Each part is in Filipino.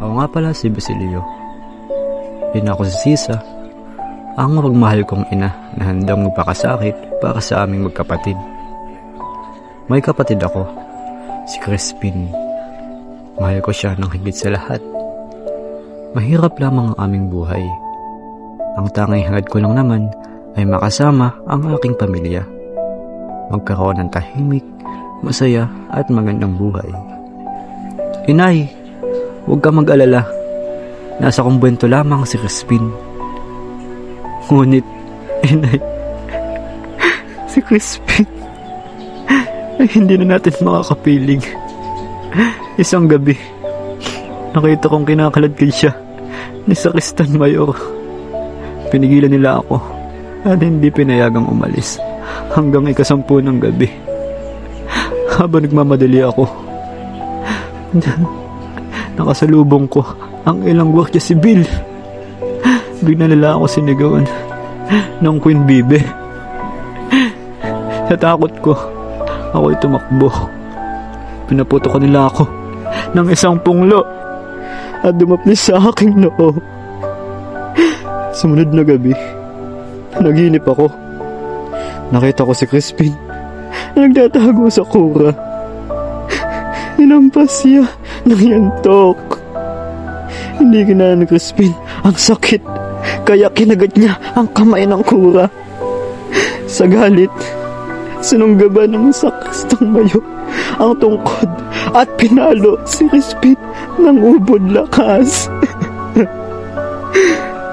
Ako nga pala si Basilio. Ina ko si Sisa, ang mapagmahal kong ina na handang magpakasakit para sa aming magkapatid. May kapatid ako, si Crispin. Mahal ko siya ng higit sa lahat. Mahirap lamang ang aming buhay. Ang tanging hangad ko lang naman ay makasama ang aking pamilya. Magkaroon ng tahimik, masaya at magandang buhay. Inay, huwag ka mag-alala. Nasa kumbento lamang si Crispin. Ngunit, inay, si Crispin ay hindi na natin makakapiling. Isang gabi, nakita kong kinakaladkad siya ni Sakristan Mayor. Pinigilan nila ako at hindi pinayagang umalis hanggang 10:00 ng gabi. Habang nagmamadali ako, nakasalubong ko ang ilang gwardiya sibil. Bigla nila ako sinigawan ng Queen Bibe. Sa takot ko, ako'y tumakbo. Pinaputok nila ako ng isang punglo at dumaplis sa aking noo. Sumunod na gabi, naginip ako. Nakita ko si Crispin na nagtatago sa kura. Hinampas siya ng yantok. Hindi kinaya ni Crispin ang sakit, kaya kinagat niya ang kamay ng kura. Sa galit, sinunggaban ng Sakristang Mayor ang tungkod at pinalo si Crispin ng ubod lakas.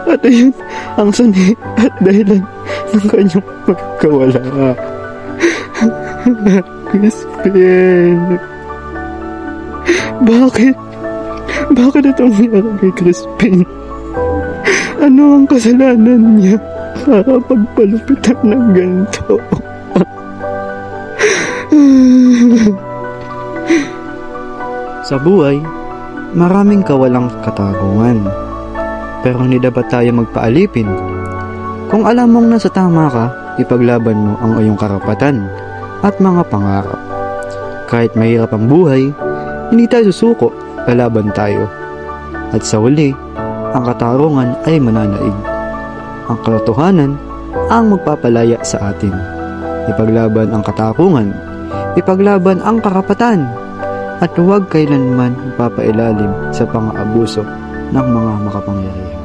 At ayun ang sanhi at dahilan ng kanyang pagkawala. Crispin, bakit itong nangyari kay Crispin? Ano ang kasalanan niya para pagpalupitan ng ganito? Sa buhay, maraming kawalang katarungan. Pero hindi dapat tayo magpaalipin. Kung alam mong nasa tama ka, ipaglaban mo ang iyong karapatan at mga pangarap. Kahit mahirap ang buhay, hindi tayo susuko, lalaban tayo. At sa huli, ang katarungan ay mananaig. Ang katotohanan ang magpapalaya sa atin. Ipaglaban ang katarungan, ipaglaban ang karapatan, at huwag kailanman papailalim sa pang-aabuso ng mga makapangyarihan.